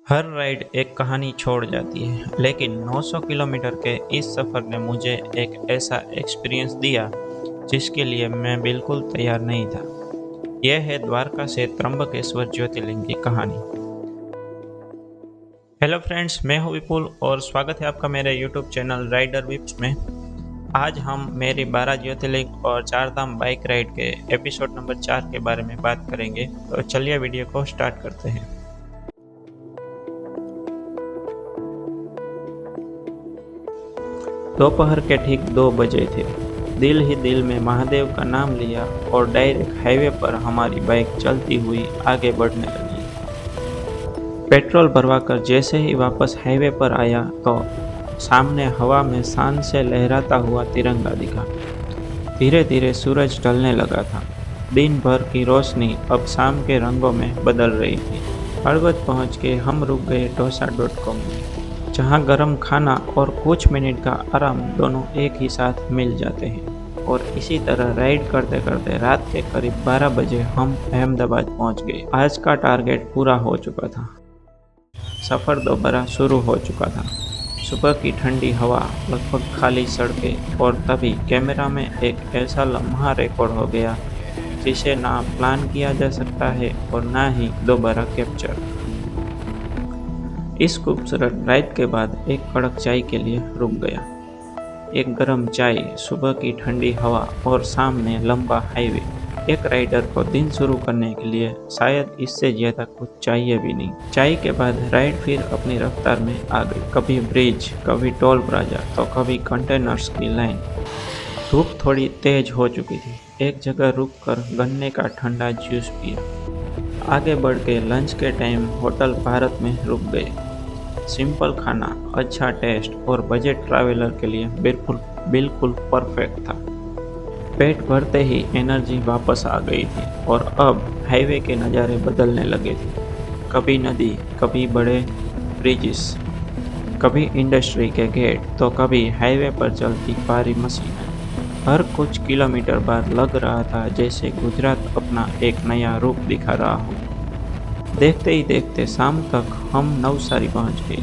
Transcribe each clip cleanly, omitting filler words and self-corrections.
हर ride एक कहानी छोड़ जाती है, लेकिन 900 किलोमीटर के इस सफ़र ने मुझे एक ऐसा एक्सपीरियंस दिया जिसके लिए मैं बिल्कुल तैयार नहीं था। यह है द्वारका से त्र्यंबकेश्वर ज्योतिर्लिंग की कहानी। हेलो फ्रेंड्स, मैं हूं विपुल और स्वागत है आपका मेरे यूट्यूब चैनल राइडर विप्स में। आज हम मेरी 12 ज्योतिर्लिंग और 4 धाम बाइक राइड के एपिसोड नंबर 4 के बारे में बात करेंगे। तो चलिए वीडियो को स्टार्ट करते हैं। दोपहर के ठीक 2 बजे थे। दिल ही दिल में महादेव का नाम लिया और डायरेक्ट हाईवे पर हमारी बाइक चलती हुई आगे बढ़ने लगी। पेट्रोल भरवाकर जैसे ही वापस हाईवे पर आया तो सामने हवा में शान से लहराता हुआ तिरंगा दिखा। धीरे धीरे सूरज ढलने लगा था। दिन भर की रोशनी अब शाम के रंगों में बदल रही थी। हड़बड़ पहुंच के हम रुक गए डोसा.com में, जहां गर्म खाना और कुछ मिनट का आराम दोनों एक ही साथ मिल जाते हैं। और इसी तरह राइड करते करते रात के करीब 12 बजे हम अहमदाबाद पहुंच गए। आज का टारगेट पूरा हो चुका था। सफ़र दोबारा शुरू हो चुका था। सुबह की ठंडी हवा, लगभग खाली सड़कें, और तभी कैमरा में एक ऐसा लम्हा रिकॉर्ड हो गया जिसे ना प्लान किया जा सकता है और ना ही दोबारा कैप्चर। इस खूबसूरत राइड के बाद एक कड़क चाय के लिए रुक गया। एक गर्म चाय, सुबह की ठंडी हवा और सामने लंबा हाईवे। एक राइडर को दिन शुरू करने के लिए शायद इससे ज़्यादा कुछ चाहिए भी नहीं। चाय के बाद राइड फिर अपनी रफ्तार में आ गई। कभी ब्रिज, कभी टोल प्लाजा, तो कभी कंटेनर्स की लाइन। धूप थोड़ी तेज हो चुकी थी। एक जगह रुककर गन्ने का ठंडा जूस पिया। आगे बढ़ के लंच के टाइम होटल भारत में रुक गए। सिंपल खाना, अच्छा टेस्ट और बजट ट्रैवलर के लिए बिल्कुल बिल्कुल परफेक्ट था। पेट भरते ही एनर्जी वापस आ गई थी और अब हाईवे के नज़ारे बदलने लगे थे। कभी नदी, कभी बड़े ब्रिजेस, कभी इंडस्ट्री के गेट, तो कभी हाईवे पर चलती भारी मशीनें। हर कुछ किलोमीटर बाद लग रहा था जैसे गुजरात अपना एक नया रूप दिखा रहा हो। देखते ही देखते शाम तक हम नवसारी पहुंच गए,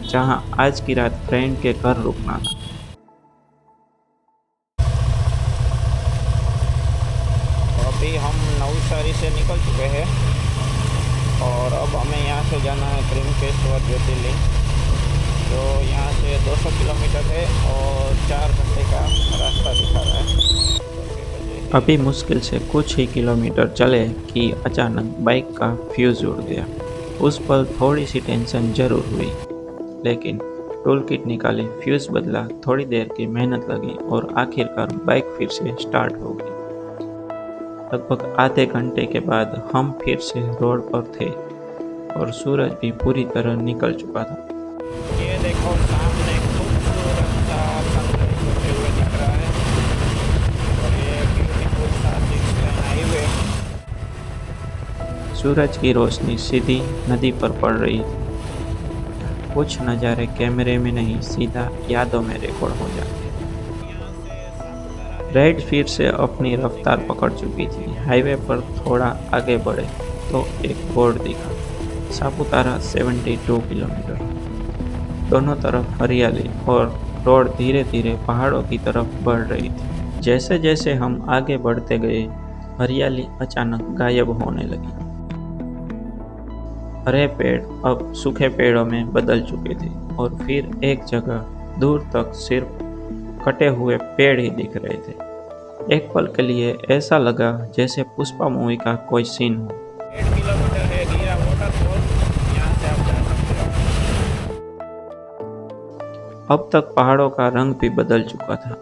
जहां आज की रात फ्रेंड के घर रुकना था। अभी हम नवसारी से निकल चुके हैं और अब हमें यहाँ से जाना है त्र्यंबकेश्वर ज्योतिर्लिंग, जो यहाँ से 200 किलोमीटर है और 4 घंटे का रास्ता दिखा रहा है। अभी मुश्किल से कुछ ही किलोमीटर चले कि अचानक बाइक का फ्यूज़ उड़ गया। उस पल थोड़ी सी टेंशन जरूर हुई, लेकिन टूल किट निकाली, फ्यूज़ बदला, थोड़ी देर की मेहनत लगी और आखिरकार बाइक फिर से स्टार्ट हो गई। लगभग आधे घंटे के बाद हम फिर से रोड पर थे और सूरज भी पूरी तरह निकल चुका था। ये देखो सामने खूबसूरत सा सनराइज होते हुए दिख रहा है और ये ब्यूटीफुल सा 6 लेन हाईवे। सूरज की रोशनी सीधी नदी पर पड़ रही थी। कुछ नज़ारे कैमरे में नहीं, सीधा यादों में रिकॉर्ड हो जाते। राइड फिर से अपनी रफ्तार पकड़ चुकी थी। हाईवे पर थोड़ा आगे बढ़े तो एक बोर्ड दिखा, सापुतारा 72 किलोमीटर। दोनों तरफ हरियाली और रोड धीरे धीरे पहाड़ों की तरफ बढ़ रही थी। जैसे जैसे हम आगे बढ़ते गए, हरियाली अचानक गायब होने लगी। हरे पेड़ अब सूखे पेड़ों में बदल चुके थे और फिर एक जगह दूर तक सिर्फ कटे हुए पेड़ ही दिख रहे थे। एक पल के लिए ऐसा लगा जैसे पुष्पा मूवी का कोई सीन हो। 1.5 किलोमीटर है गिरा वाटरफॉल, यहाँ से आप जा सकते हो। अब तक पहाड़ों का रंग भी बदल चुका था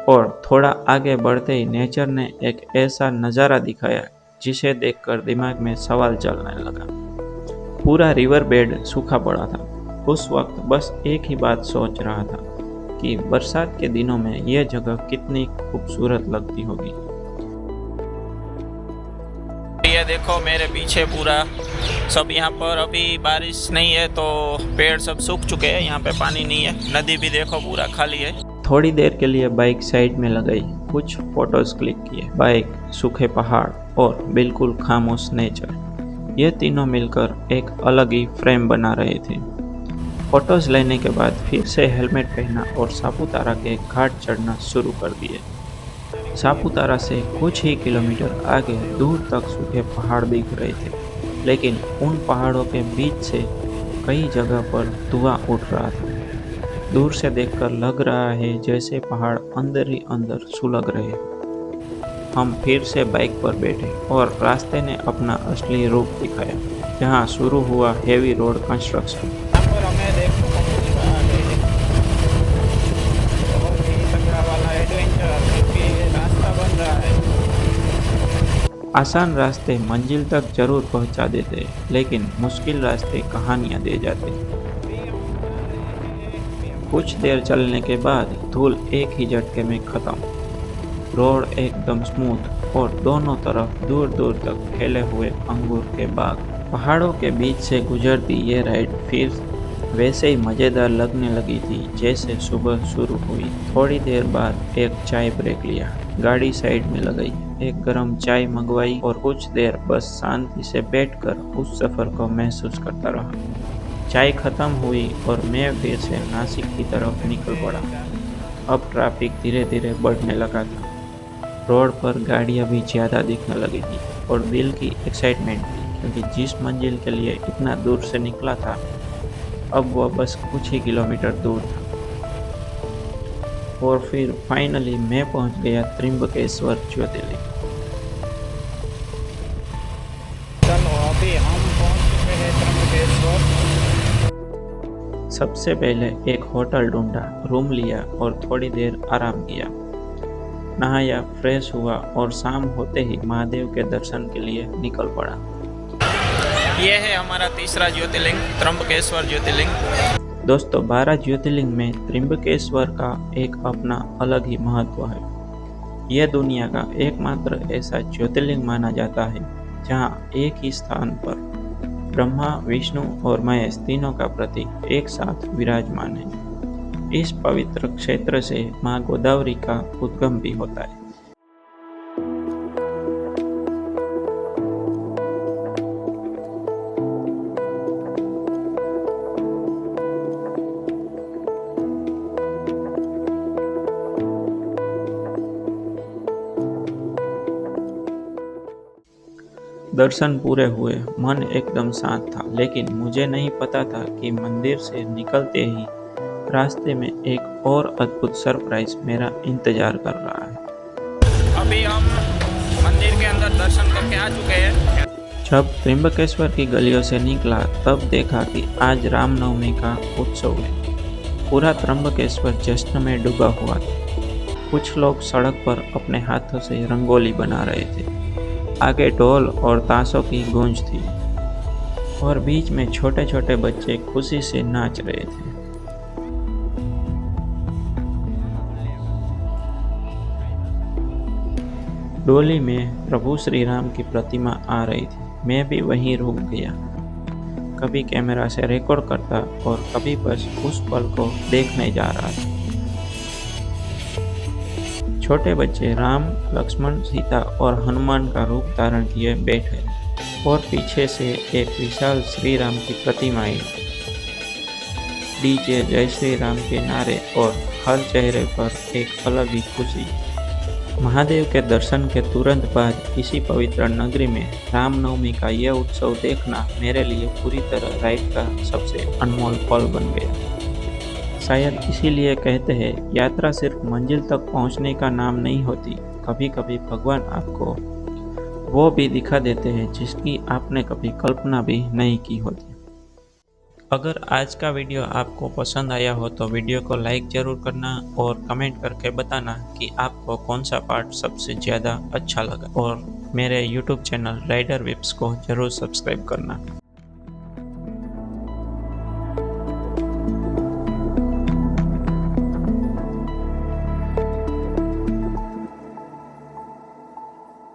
और थोड़ा आगे बढ़ते ही नेचर ने एक ऐसा नज़ारा दिखाया जिसे देखकर दिमाग में सवाल चलने लगा। पूरा रिवर बेड सूखा पड़ा था। उस वक्त बस एक ही बात सोच रहा था कि बरसात के दिनों में यह जगह कितनी खूबसूरत लगती होगी। ये देखो मेरे पीछे पूरा सब, यहाँ पर अभी बारिश नहीं है तो पेड़ सब सूख चुके हैं, यहाँ पे पानी नहीं है। नदी भी देखो पूरा खाली है। थोड़ी देर के लिए बाइक साइड में लगाई, कुछ फोटोज क्लिक किए। बाइक, सूखे पहाड़ और बिल्कुल खामोश नेचर। ये तीनों मिलकर एक अलग ही फ्रेम बना रहे थे। फोटोज लेने के बाद फिर से हेलमेट पहना और सापुतारा के घाट चढ़ना शुरू कर दिए। सापुतारा से कुछ ही किलोमीटर आगे दूर तक सूखे पहाड़ दिख रहे थे, लेकिन उन पहाड़ों के बीच से कई जगह पर धुआं उठ रहा था। दूर से देखकर लग रहा है जैसे पहाड़ अंदर ही अंदर सुलग रहे हैं। हम फिर से बाइक पर बैठे और रास्ते ने अपना असली रूप दिखाया, जहां शुरू हुआ हेवी रोड कंस्ट्रक्शन। आसान रास्ते मंजिल तक जरूर पहुंचा देते, लेकिन मुश्किल रास्ते कहानियां दे जाते। कुछ देर चलने के बाद धूल एक ही झटके में खत्म। रोड एकदम स्मूथ और दोनों तरफ दूर दूर तक फैले हुए अंगूर के बाग। पहाड़ों के बीच से गुजरती ये राइड फिर वैसे ही मज़ेदार लगने लगी थी जैसे सुबह शुरू हुई। थोड़ी देर बाद एक चाय ब्रेक लिया, गाड़ी साइड में लगाई, एक गर्म चाय मंगवाई और कुछ देर बस शांति से बैठकर उस सफ़र को महसूस करता रहा। चाय खत्म हुई और मैं फिर से नासिक की तरफ निकल पड़ा। अब ट्रैफिक धीरे धीरे बढ़ने लगा था। रोड पर गाड़ियाँ भी ज़्यादा दिखने लगी थी और दिल की एक्साइटमेंट थी, क्योंकि जिस मंजिल के लिए इतना दूर से निकला था अब वह बस कुछ ही किलोमीटर दूर था। और फिर फाइनली मैं पहुंच गया त्र्यंबकेश्वर ज्योतिर्लिंग। चलो अभी हम पहुंच चुके हैं त्र्यंबकेश्वर। सबसे पहले एक होटल ढूंढा, रूम लिया और थोड़ी देर आराम किया। नहाया, फ्रेश हुआ और शाम होते ही महादेव के दर्शन के लिए निकल पड़ा। ये है हमारा तीसरा ज्योतिर्लिंग, त्र्यंबकेश्वर ज्योतिर्लिंग। दोस्तों, 12 ज्योतिर्लिंग में त्र्यंबकेश्वर का एक अपना अलग ही महत्व है। यह दुनिया का एकमात्र ऐसा ज्योतिर्लिंग माना जाता है जहां एक ही स्थान पर ब्रह्मा, विष्णु और महेश तीनों का प्रतीक एक साथ विराजमान है। इस पवित्र क्षेत्र से मां गोदावरी का उद्गम भी होता है। दर्शन पूरे हुए, मन एकदम शांत था, लेकिन मुझे नहीं पता था कि मंदिर से निकलते ही रास्ते में एक और अद्भुत सरप्राइज मेरा इंतजार कर रहा है। अभी हम मंदिर के अंदर दर्शन करके आ चुके हैं। जब त्र्यंबकेश्वर की गलियों से निकला तब देखा कि आज रामनवमी का उत्सव है। पूरा त्र्यंबकेश्वर जश्न में डूबा हुआ था। कुछ लोग सड़क पर अपने हाथों से रंगोली बना रहे थे, आगे ढोल और ताशों की गूंज थी और बीच में छोटे छोटे बच्चे खुशी से नाच रहे थे। डोली में प्रभु श्री राम की प्रतिमा आ रही थी। मैं भी वहीं रुक गया, कभी कैमरा से रिकॉर्ड करता और कभी बस उस पल को देखने जा रहा था। छोटे बच्चे राम, लक्ष्मण, सीता और हनुमान का रूप धारण किए बैठे और पीछे से एक विशाल श्री राम की प्रतिमा आई। डीजे जय श्री राम के नारे और हर चेहरे पर एक अलग ही खुशी। महादेव के दर्शन के तुरंत बाद इसी पवित्र नगरी में रामनवमी का यह उत्सव देखना मेरे लिए पूरी तरह राइड का सबसे अनमोल पल बन गया। शायद इसीलिए कहते हैं, यात्रा सिर्फ मंजिल तक पहुंचने का नाम नहीं होती, कभी कभी भगवान आपको वो भी दिखा देते हैं जिसकी आपने कभी कल्पना भी नहीं की होती। अगर आज का वीडियो आपको पसंद आया हो तो वीडियो को लाइक ज़रूर करना और कमेंट करके बताना कि आपको कौन सा पार्ट सबसे ज़्यादा अच्छा लगा, और मेरे YouTube चैनल राइडर विप्स को ज़रूर सब्सक्राइब करना।